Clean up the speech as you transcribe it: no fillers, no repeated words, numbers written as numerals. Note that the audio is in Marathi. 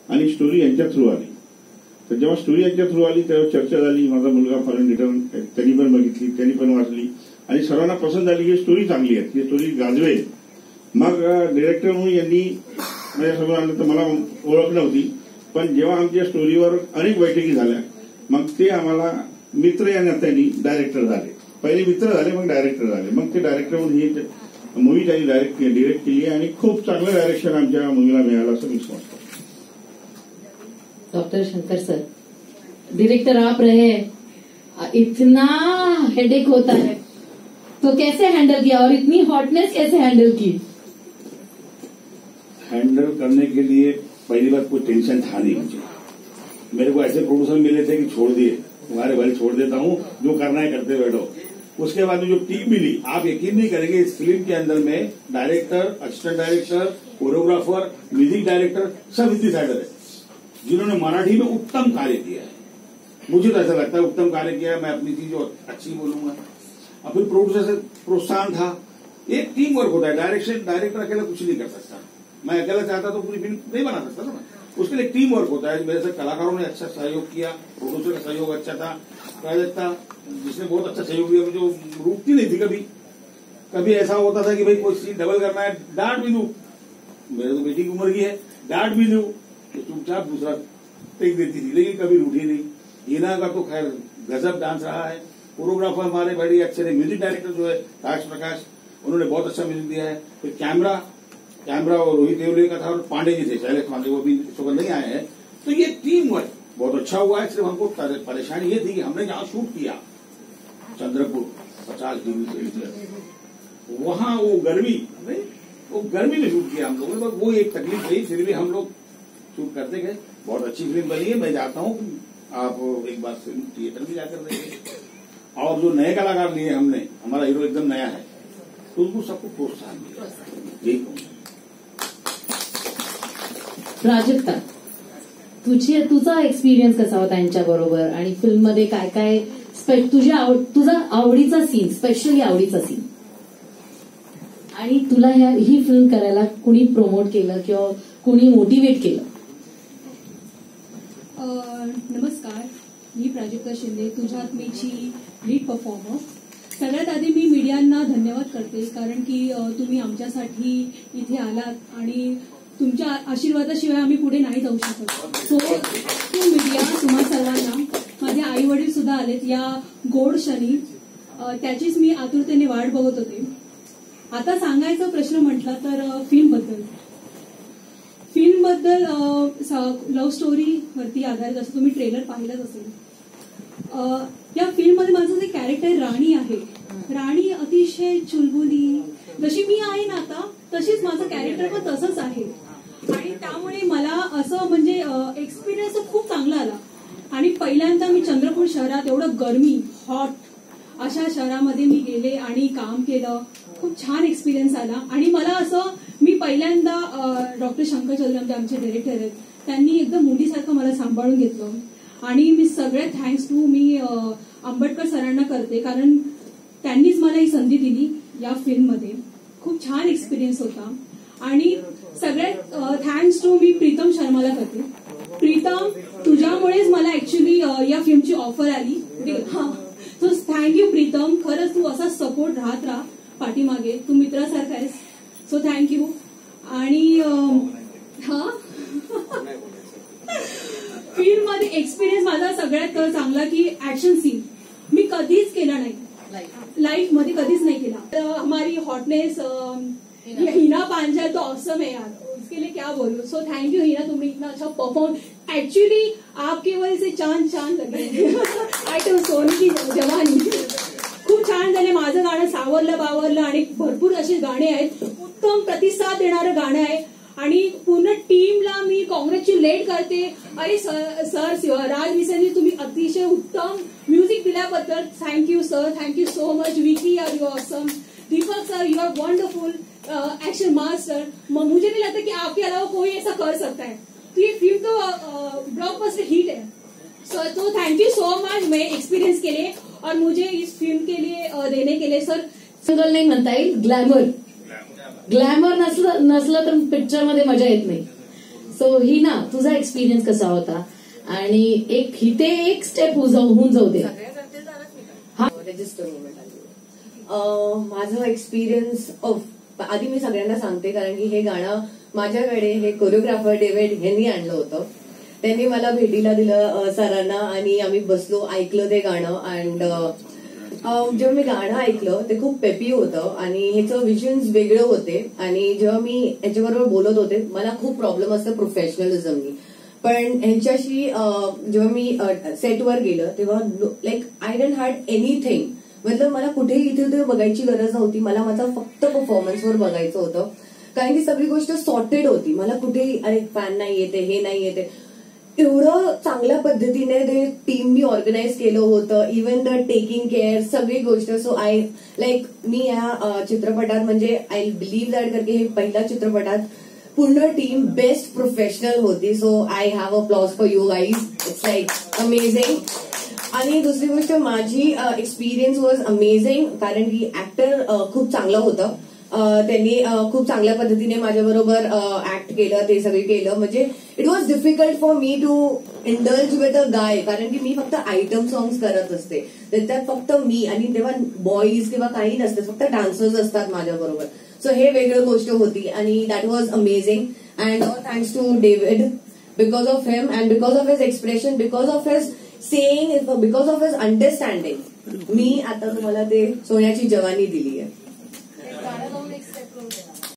आणि स्टोरी यांच्या थ्रू आली. तर जेव्हा स्टोरी यांच्या थ्रू आली तेव्हा चर्चा झाली. माझा मुलगा फॉरेन रिटर्न त्यांनी पण बघितली, त्यांनी पण वाचली आणि सर्वांना पसंत आली की स्टोरी चांगली आहे, ही स्टोरी गाजवेल. मग डिरेक्टर म्हणून यांनी माझ्यासमोर आलं तर मला ओळख नव्हती, पण जेव्हा आमच्या स्टोरीवर अनेक बैठकी झाल्या मग ते आम्हाला मित्र या नात्याने डायरेक्टर झाले. पहिले मित्र झाले मग डायरेक्टर झाले. मग ते डायरेक्टर म्हणून ही मूवी त्यांनी डिरेक्ट केली आणि खूप चांगलं डायरेक्शन आमच्या मुलीला मिळालं असं मी समजतो. डॉक्टर शंकर सर, डायरेक्टर आप रहे हैं, इतना हेडेक होता है तो कैसे हैंडल किया और इतनी हॉटनेस कैसे हैंडल की? हैंडल करने के लिए पहली बात कोई टेंशन था नहीं मुझे. मेरे को ऐसे प्रोड्यूसर मिले थे कि छोड़ दिए, तुम्हारे भाई छोड़ देता हूँ, जो करना है करते बैठो. उसके बाद जो टीम मिली, आप यकीन नहीं करेंगे, इस फिल्म के अंदर में director, assistant director, choreographer, music director सब इंसाइडर है जिन्होंने मराठी में उत्तम कार्य किया है. मुझे तो ऐसा लगता है उत्तम कार्य किया है. मैं अपनी चीज अच्छी बोलूंगा. और फिर प्रोड्यूसर से प्रोत्साहन था. एक टीम वर्क होता है. डायरेक्टर अकेला कुछ नहीं कर सकता. मैं अकेला चाहता तो पूरी फिल्म नहीं बना सकता ना. उसके लिए टीम वर्क होता है. मेरे से कलाकारों ने अच्छा सहयोग किया, प्रोड्यूसर का सहयोग अच्छा था, प्रायोजकता जिसने बहुत अच्छा सहयोग दिया, मुझे रुकती नहीं थी कभी. कभी ऐसा होता था कि भाई कोई सीन डबल करना है, डांट भी दूं, मेरे तो बेटी की उम्र की है, डांट भी दूं तो चुपचाप दूसरा टेक देती थी, लेकिन कभी रूठी नहीं. हीना का तो खैर गजब डांस रहा है. कोरियोग्राफर हमारे बड़े अच्छे थे. म्यूजिक डायरेक्टर जो है राज प्रकाश, उन्होंने बहुत अच्छा म्यूजिक दिया है. फिर कैमरा और रोहित देवले का था और पांडे जी थे, शैलेश पांडे, वो भी इस वक्त नहीं आए हैं. तो ये टीम वर्क बहुत अच्छा हुआ है. सिर्फ हमको परेशानी ये थी कि हमने जहां शूट किया चंद्रपुर 50 डिग्री सेल्सियस, वहां वो गर्मी में शूट किया हम लोगों ने. वो एक तकलीफ रही, फिर भी हम लोग शूट करते गए. बहुत अच्छी फिल्म बनी है. मैं चाहता हूँ आप एक बार फिल्म थिएटर में जाकर देखें. और जो नए कलाकार लिए हमने, हमारा हीरो एकदम नया है, तो उसको सबको प्रोत्साहन दिया. यही कहूँगा. प्राजक्ता, तुझा एक्सपिरियन्स कसा होता यांच्याबरोबर आणि फिल्ममध्ये काय काय तुझा आवडीचा सीन, स्पेशली आवडीचा सीन, आणि तुला ही फिल्म करायला कुणी प्रमोट केलं किंवा कुणी मोटिवेट केलं? नमस्कार, मी प्राजक्ता शिंदे, तुझ्या आत्मेची लीड परफॉर्मर. सगळ्यात आधी मी मीडियांना धन्यवाद करते, कारण की तुम्ही आमच्यासाठी इथे आलात आणि तुमच्या आशीर्वादाशिवाय आम्ही पुढे नाही जाऊ शकत. सो टू मीडिया, तुम्हा सर्वांना, माझे आई वडील सुद्धा आलेत या गोड क्षणी, त्याचीच मी आतुरतेने वाट बघत होते. आता सांगायचा प्रश्न म्हटला तर फिल्मबद्दल लव्ह स्टोरी वरती आधारित असं तुम्ही ट्रेलर पाहिलंच असेल. या फिल्ममध्ये माझं जे कॅरेक्टर राणी आहे, राणी अतिशय चुलबुली, जशी मी आहे ना आता तशीच माझं कॅरेक्टर पण तसंच आहे. आणि त्यामुळे मला असं म्हणजे एक्सपिरियन्स खूप चांगला आला. आणि पहिल्यांदा मी चंद्रपूर शहरात एवढं गरमी, हॉट अशा शहरामध्ये मी गेले आणि काम केलं. खूप छान एक्सपिरियन्स आला. आणि मला असं, मी पहिल्यांदा डॉक्टर शंकर चौधरी जे आमचे डायरेक्टर आहेत, त्यांनी एकदम मुलीसारखं मला सांभाळून घेतलं. आणि मी सगळ्यात थँक्स टू मी आंबेडकर सरांना करते, कारण त्यांनीच मला ही संधी दिली या फिल्ममध्ये. खूप छान एक्सपिरियन्स होता. आणि सगळ्यात थँक्स टू मी प्रीतम शर्माला करते. प्रीतम, तुझ्यामुळेच मला ऍक्च्युली या फिल्मची ऑफर आली. So thank you Pritam. खरंच तू असा सपोर्ट राहत राहा पाठीमागे, तू मित्रासारखा आहेस. So thank you. आणि फिल्ममध्ये एक्सपिरियन्स माझा सगळ्यात चांगला की ऍक्शन सीन मी कधीच केला नाही, लाईफ मध्ये कधीच नहीं केला. हमारी हॉटनेस हिना पांजा तो ऑसम है यार, उसके लिए क्या बोलूं. सो थैंक यू हिना, तुमने इतना अच्छा परफॉर्म. एक्चुअली आपकी वजह से चांद लगे. आयटम सोनी की जवानी खूप छान झाले. माझं गाणं सावरलं बावरलं आणि भरपूर असे गाणे आहेत. उत्तम प्रतिसाद देणारं गाणं आहे. आणि पूर्ण टीमला मी कॉंग्रॅच्युलेट करते. अरे सर राज विसेंजी, तुम्ही अतिशय उत्तम म्युझिक दिल्याबद्दल thank you sir, thank you so much. Vicky, are you awesome. Deepak sir, you are wonderful action master. मुझे नहीं लगता कि आपके अलावा कोई ऐसा कर सकता है. तो ये फिल्म तो ब्लॉकबस्टर हिट है. तो थैंक यू सो मच मैं एक्सपीरियंस के लिए और मुझे इस फिल्म के लिए देने के लिए. सर सिंगल नाही म्हणता येईल, ग्लॅमर नसलं तर पिक्चर मध्ये मजा येत नाही. सो हिना, तुझा एक्सपिरियन्स कसा होता आणि इथे एक स्टेप होऊन जाऊ दे. माझं एक्सपिरियन्स आधी मी सगळ्यांना सांगते, कारण की हे गाणं माझ्याकडे हे कोरिओग्राफर डेव्हिड यांनी आणलं होतं. त्यांनी मला भेटीला दिलं सरांना आणि आम्ही बसलो, ऐकलं ते गाणं. अँड जेव्हा मी गाणं ऐकलं ते खूप पेपी होतं आणि ह्याचं विजन्स वेगळे होते. आणि जेव्हा मी ह्याच्याबरोबर बोलत होते, मला खूप प्रॉब्लेम असतं प्रोफेशनलिझमनी, पण ह्यांच्याशी जेव्हा मी सेटवर गेलं तेव्हा like I don't had anything. मतलब मला कुठेही इथे बघायची गरज नव्हती, मला माझा फक्त परफॉर्मन्सवर बघायचं होतं, कारण की सगळी गोष्ट सॉर्टेड होती. मला कुठेही अरे फॅन नाही येते, हे नाही येते, एवढं चांगल्या पद्धतीने ते टीम मी ऑर्गनाईज केलं होतं. इव्हन द टेकिंग केअर, सगळी गोष्ट. सो आय लाईक मी या चित्रपटात म्हणजे आय बिलीव्ह दॅट करके हे पहिल्या चित्रपटात पूर्ण टीम बेस्ट प्रोफेशनल होती. So I have a applause for you guys. It's like amazing. आणि दुसरी गोष्ट, माझी एक्सपिरियन्स वॉज अमेझिंग, कारण की ऍक्टर खूप चांगलं होतं. त्यांनी खूप चांगल्या पद्धतीने माझ्याबरोबर ऍक्ट केलं, ते सगळं केलं. म्हणजे it was difficult for me to indulge with a guy, कारण की मी फक्त आयटम सॉंग्स करत असते, त्यात फक्त मी, आणि तेव्हा बॉईज किंवा काही नसते, फक्त डान्सर्स असतात माझ्याबरोबर. सो हे वेगळी गोष्ट होती आणि that was amazing. And thanks to David, because of him and because of his expression, because of his saying, because of his understanding, मी आता तुम्हाला ते सोन्याची जवानी दिली आहे.